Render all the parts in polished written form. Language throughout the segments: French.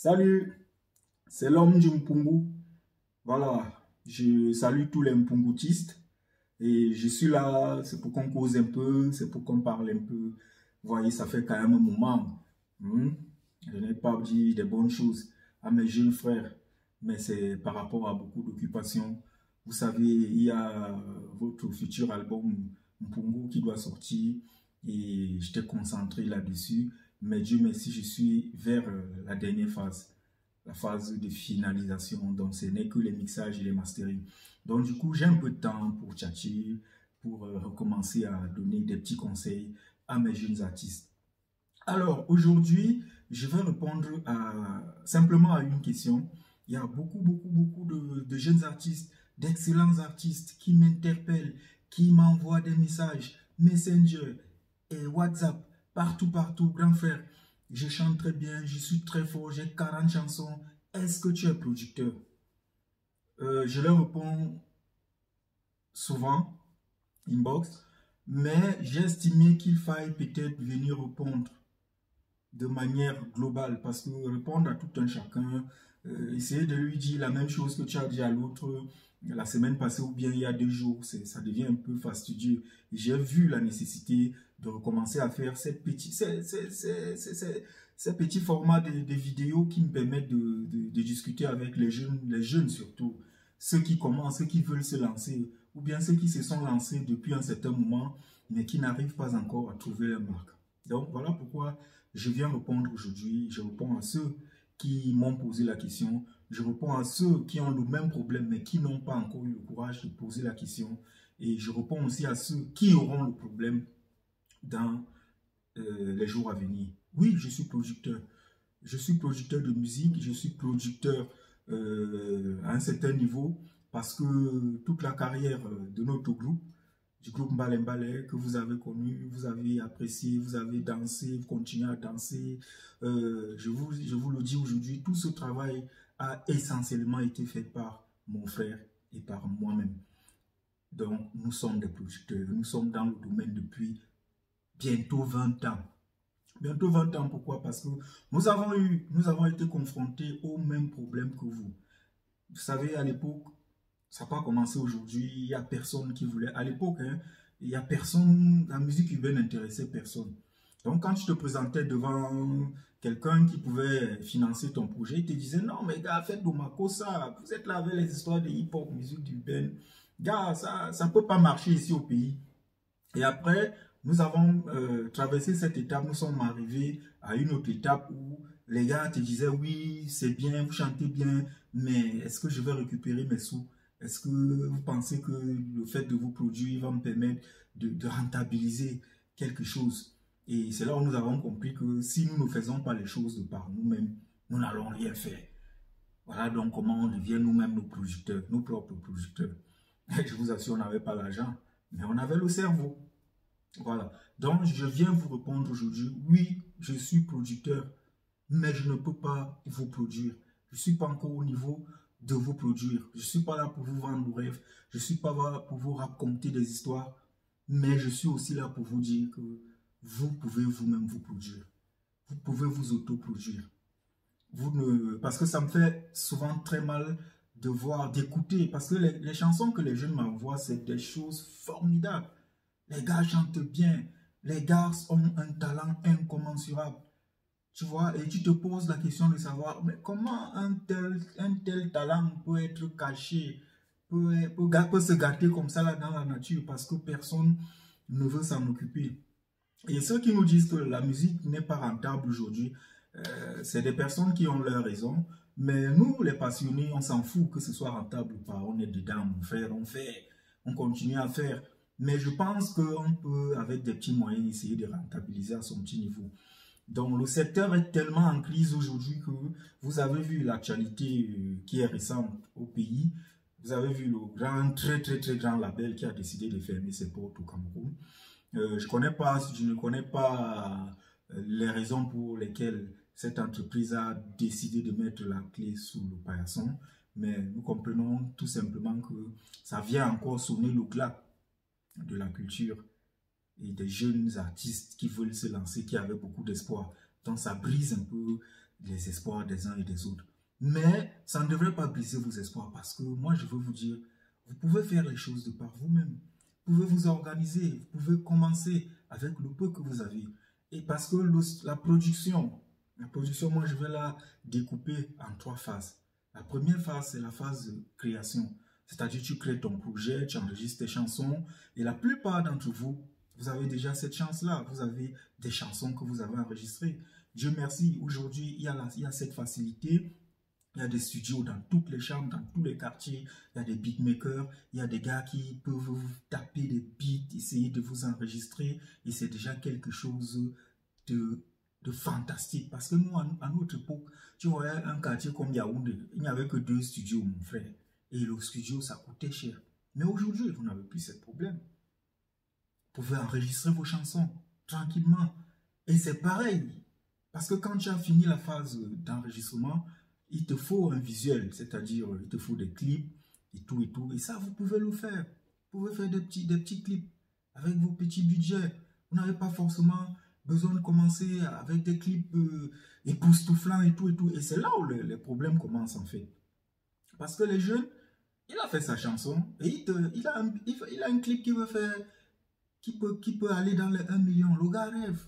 Salut, c'est l'homme du Mpungu. Voilà, je salue tous les Mpungutistes et je suis là, c'est pour qu'on cause un peu, c'est pour qu'on parle un peu. Vous voyez, ça fait quand même un moment. hmm, Je n'ai pas dit des bonnes choses à mes jeunes frères, mais c'est par rapport à beaucoup d'occupations. Vous savez, il y a votre futur album Mpungu qui doit sortir et j'étais concentré là-dessus. Mais Dieu merci, je suis vers la dernière phase, la phase de finalisation. Donc, ce n'est que les mixages et les mastering. Donc, du coup, j'ai un peu de temps pour tchatcher, pour recommencer à donner des petits conseils à mes jeunes artistes. Alors, aujourd'hui, je vais répondre simplement à une question. Il y a beaucoup de jeunes artistes, d'excellents artistes qui m'interpellent, qui m'envoient des messages, Messenger et WhatsApp, partout, grand frère. Je chante très bien, je suis très fort, j'ai 40 chansons. Est-ce que tu es producteur? Je leur réponds souvent, inbox, mais j'ai estimé qu'il faille peut-être venir répondre de manière globale, parce que répondre à tout un chacun, essayer de lui dire la même chose que tu as dit à l'autre la semaine passée ou bien il y a 2 jours, ça devient un peu fastidieux. J'ai vu la nécessité de recommencer à faire ces petits formats de vidéos qui me permettent de discuter avec les jeunes surtout, ceux qui commencent, ceux qui veulent se lancer, ou bien ceux qui se sont lancés depuis un certain moment, mais qui n'arrivent pas encore à trouver leur marque. Donc voilà pourquoi je viens répondre aujourd'hui. Je réponds à ceux qui m'ont posé la question. Je réponds à ceux qui ont le même problème mais qui n'ont pas encore eu le courage de poser la question. Et je réponds aussi à ceux qui auront le problème dans les jours à venir. Oui, je suis producteur. Je suis producteur de musique. Je suis producteur à un certain niveau parce que toute la carrière de notre groupe, du groupe Mbale Mbale que vous avez connu, vous avez apprécié, vous avez dansé, vous continuez à danser. Je vous le dis aujourd'hui, tout ce travail a essentiellement été fait par mon frère et par moi-même. Donc, nous sommes des producteurs, nous sommes dans le domaine depuis bientôt 20 ans. Bientôt 20 ans, pourquoi? Parce que nous avons été confrontés aux mêmes problèmes que vous. Vous savez, à l'époque, ça n'a pas commencé aujourd'hui, il n'y a personne qui voulait. À l'époque, hein, il n'y a personne, la musique urbaine n'intéressait personne. Donc, quand tu te présentais devant quelqu'un qui pouvait financer ton projet, il te disait, non, mais gars, faites Domako ça, vous êtes là avec les histoires de hip-hop, musique urbaine. Gars, ça ne peut pas marcher ici au pays. Et après, nous avons traversé cette étape, nous sommes arrivés à une autre étape où les gars te disaient, oui, c'est bien, vous chantez bien, mais est-ce que je vais récupérer mes sous? Est-ce que vous pensez que le fait de vous produire va me permettre de rentabiliser quelque chose? Et c'est là où nous avons compris que si nous ne faisons pas les choses de par nous-mêmes, nous n'allons rien faire. Voilà donc comment on devient nous-mêmes nos producteurs, nos propres producteurs. Et je vous assure, on n'avait pas l'argent, mais on avait le cerveau. Voilà. Donc, je viens vous répondre aujourd'hui. Oui, je suis producteur, mais je ne peux pas vous produire. Je ne suis pas encore au niveau de vous produire. Je ne suis pas là pour vous vendre vos rêves. Je ne suis pas là pour vous raconter des histoires. Mais je suis aussi là pour vous dire que vous pouvez vous-même vous produire. Vous pouvez vous autoproduire. Parce que ça me fait souvent très mal de voir, d'écouter. Parce que les chansons que les jeunes m'envoient, c'est des choses formidables. Les gars chantent bien. Les gars ont un talent incommensurable. Tu vois, et tu te poses la question de savoir, mais comment un tel talent peut être caché, peut se gâter comme ça là dans la nature parce que personne ne veut s'en occuper. Et ceux qui nous disent que la musique n'est pas rentable aujourd'hui, c'est des personnes qui ont leur raison. Mais nous, les passionnés, on s'en fout que ce soit rentable ou pas. On est dedans, on fait, on continue à faire. Mais je pense qu'on peut, avec des petits moyens, essayer de rentabiliser à son petit niveau. Donc, le secteur est tellement en crise aujourd'hui que vous avez vu l'actualité qui est récente au pays. Vous avez vu le très grand label qui a décidé de fermer ses portes au Cameroun. Je ne connais pas les raisons pour lesquelles cette entreprise a décidé de mettre la clé sous le paillasson, mais nous comprenons tout simplement que ça vient encore sonner le glas de la culture et des jeunes artistes qui veulent se lancer, qui avaient beaucoup d'espoir. Donc ça brise un peu les espoirs des uns et des autres. Mais ça ne devrait pas briser vos espoirs parce que moi, je veux vous dire, vous pouvez faire les choses de par vous-même. Vous pouvez vous organiser, vous pouvez commencer avec le peu que vous avez. Et parce que la production, moi, je vais la découper en 3 phases. La première phase, c'est la phase de création. C'est-à-dire, tu crées ton projet, tu enregistres tes chansons. Et la plupart d'entre vous, vous avez déjà cette chance-là. Vous avez des chansons que vous avez enregistrées. Dieu merci, aujourd'hui, il y a cette facilité. Il y a des studios dans toutes les chambres, dans tous les quartiers. Il y a des beatmakers. Il y a des gars qui peuvent vous taper des beats, essayer de vous enregistrer. Et c'est déjà quelque chose de fantastique. Parce que nous, à notre époque, tu voyais un quartier comme Yaoundé, il n'y avait que 2 studios, mon frère. Et le studio, ça coûtait cher. Mais aujourd'hui, vous n'avez plus ce problème. Vous pouvez enregistrer vos chansons tranquillement. Et c'est pareil. Parce que quand tu as fini la phase d'enregistrement, il te faut un visuel, c'est-à-dire il te faut des clips et tout et tout. Et ça, vous pouvez le faire. Vous pouvez faire des petits clips avec vos petits budgets. Vous n'avez pas forcément besoin de commencer avec des clips époustouflants et tout et tout. Et c'est là où les problèmes commencent en fait. Parce que les jeunes, il a fait sa chanson et il a un clip qui veut faire, qui peut aller dans les 1 million. Le gars rêve.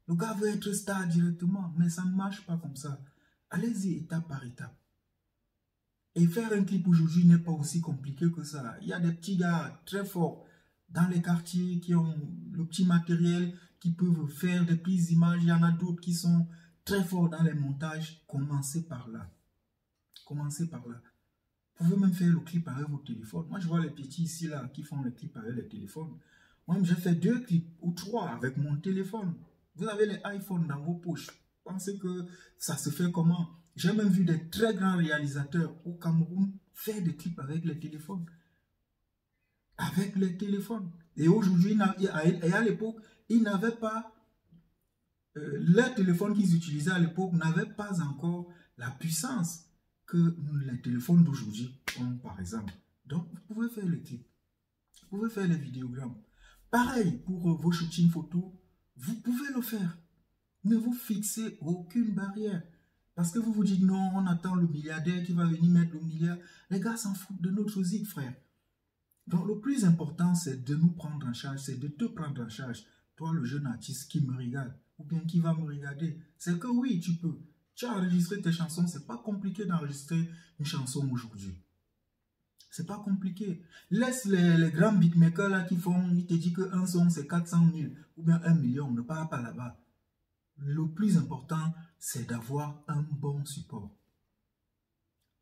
Le gars veut être star directement, mais ça ne marche pas comme ça. Allez-y étape par étape. Et faire un clip aujourd'hui n'est pas aussi compliqué que ça. Il y a des petits gars très forts dans les quartiers qui ont le petit matériel, qui peuvent faire des prises d'images. Il y en a d'autres qui sont très forts dans les montages. Commencez par là. Commencez par là. Vous pouvez même faire le clip avec vos téléphones. Moi, je vois les petits ici, là, qui font les clips avec les téléphones. Moi, j'ai fait 2 clips ou 3 avec mon téléphone. Vous avez les iPhones dans vos poches. Pensez que ça se fait comment? J'ai même vu des très grands réalisateurs au Cameroun faire des clips avec les téléphones. Avec les téléphones. Et aujourd'hui, et à l'époque, ils n'avaient pas... les téléphones qu'ils utilisaient à l'époque n'avaient pas encore la puissance que les téléphones d'aujourd'hui ont, par exemple. Donc, vous pouvez faire les clips. Vous pouvez faire les vidéogrammes. Pareil pour vos shootings photos. Vous pouvez le faire. Ne vous fixez aucune barrière. Parce que vous vous dites, non, on attend le milliardaire qui va venir mettre le milliard. Les gars s'en foutent de notre zik, frère. Donc, le plus important, c'est de nous prendre en charge, c'est de te prendre en charge. Toi, le jeune artiste qui me regarde, ou bien qui va me regarder, c'est que oui, tu peux. Tu as enregistré tes chansons, c'est pas compliqué d'enregistrer une chanson aujourd'hui. C'est pas compliqué. Laisse les grands beatmakers là qui font, ils te disent qu'un son c'est 400 000 ou bien 1 million, ne pars pas là-bas. Le plus important, c'est d'avoir un bon support.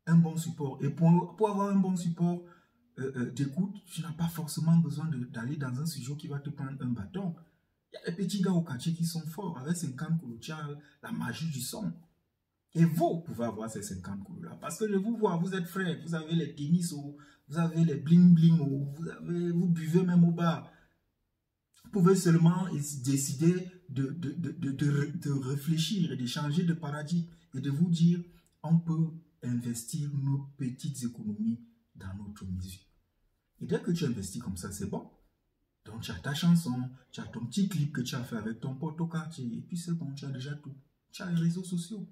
Un bon support. Et pour avoir un bon support d'écoute, tu n'as pas forcément besoin d'aller dans un studio qui va te prendre un bâton. Il y a des petits gars au quartier qui sont forts. Avec 50 coups, tu as la magie du son. Et vous pouvez avoir ces 50 coups-là. Parce que je vous vois, vous êtes frères. Vous avez les tennis, vous avez les bling-bling, vous buvez même au bar. Vous pouvez seulement décider de réfléchir et de changer de paradigme et de vous dire, on peut investir nos petites économies dans notre musique. Et dès que tu investis comme ça, c'est bon. Donc, tu as ta chanson, tu as ton petit clip que tu as fait avec ton pote au quartier, et puis c'est bon, tu as déjà tout. Tu as les réseaux sociaux.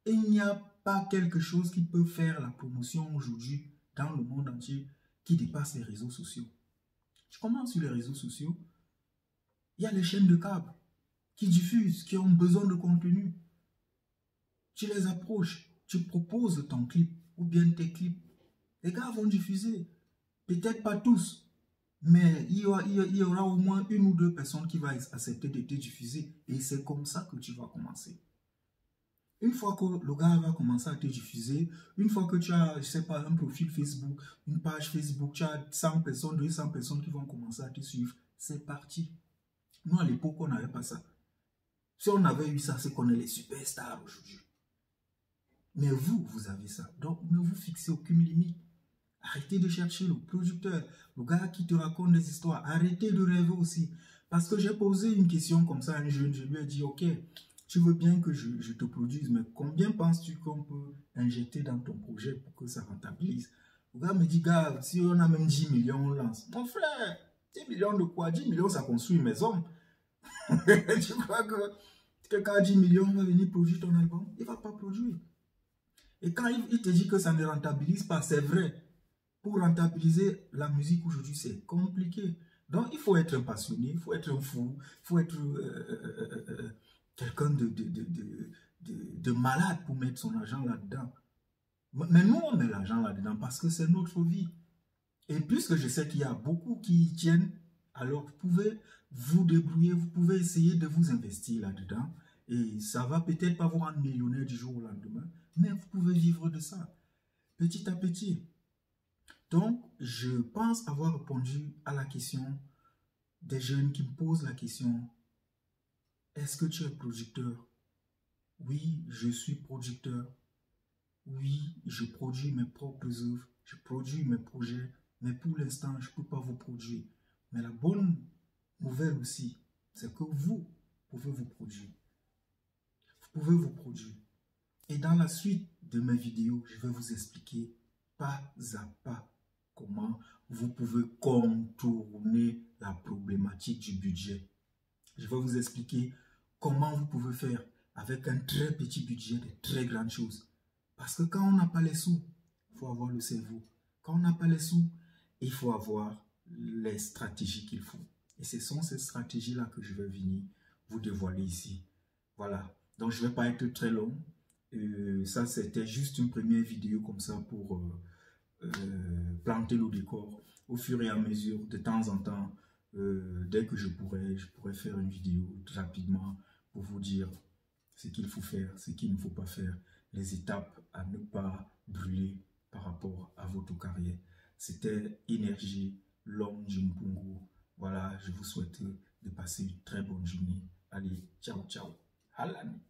Et il n'y a pas quelque chose qui peut faire la promotion aujourd'hui dans le monde entier qui dépasse les réseaux sociaux. Tu commences sur les réseaux sociaux, il y a les chaînes de câbles qui diffusent, qui ont besoin de contenu. Tu les approches, tu proposes ton clip ou bien tes clips. Les gars vont diffuser, peut-être pas tous, mais il y aura au moins 1 ou 2 personnes qui vont accepter de te diffuser et c'est comme ça que tu vas commencer. Une fois que le gars va commencer à te diffuser, une fois que tu as, je sais pas, un profil Facebook, une page Facebook, tu as 100 personnes, 200 personnes qui vont commencer à te suivre, c'est parti. Nous, à l'époque, on n'avait pas ça. Si on avait eu ça, c'est qu'on est les superstars aujourd'hui. Mais vous, vous avez ça. Donc, ne vous fixez aucune limite. Arrêtez de chercher le producteur, le gars qui te raconte des histoires. Arrêtez de rêver aussi. Parce que j'ai posé une question comme ça à un jeune, je lui ai dit, ok, tu veux bien que je te produise, mais combien penses-tu qu'on peut injecter dans ton projet pour que ça rentabilise? Le gars me dit, gars, si on a même 10 millions, on lance. Mon frère, 10 millions de quoi? 10 millions, ça construit une maison. Tu crois que quelqu'un a 10 millions, va venir produire ton album, il ne va pas produire. Et quand il te dit que ça ne rentabilise pas, c'est vrai. Pour rentabiliser la musique aujourd'hui, c'est compliqué. Donc, il faut être un passionné, il faut être un fou, il faut être quelqu'un de malade pour mettre son argent là-dedans. Mais nous, on met l'argent là-dedans parce que c'est notre vie. Et puisque je sais qu'il y a beaucoup qui y tiennent, alors vous pouvez vous débrouiller, vous pouvez essayer de vous investir là-dedans. Et ça va peut-être pas vous rendre millionnaire du jour au lendemain, mais vous pouvez vivre de ça, petit à petit. Donc, je pense avoir répondu à la question des jeunes qui me posent la question, est-ce que tu es producteur? Oui, je suis producteur. Oui, je produis mes propres œuvres, je produis mes projets, mais pour l'instant, je ne peux pas vous produire. Mais la bonne nouvelle aussi, c'est que vous pouvez vous produire. Vous pouvez vous produire. Et dans la suite de mes vidéos, je vais vous expliquer pas à pas comment vous pouvez contourner la problématique du budget. Je vais vous expliquer comment vous pouvez faire avec un très petit budget de très grandes choses. Parce que quand on n'a pas les sous, il faut avoir le cerveau. Quand on n'a pas les sous, il faut avoir les stratégies qu'il faut. Et ce sont ces stratégies-là que je vais venir vous dévoiler ici. Voilà. Donc, je ne vais pas être très long. Ça, c'était juste une première vidéo comme ça pour planter le décor. Au fur et à mesure, de temps en temps, dès que je pourrais faire une vidéo rapidement pour vous dire ce qu'il faut faire, ce qu'il ne faut pas faire, les étapes à ne pas brûler par rapport à votre carrière. C'était Énergie, l'homme du Mpungu. Voilà, je vous souhaite de passer une très bonne journée. Allez, ciao, ciao. Halani.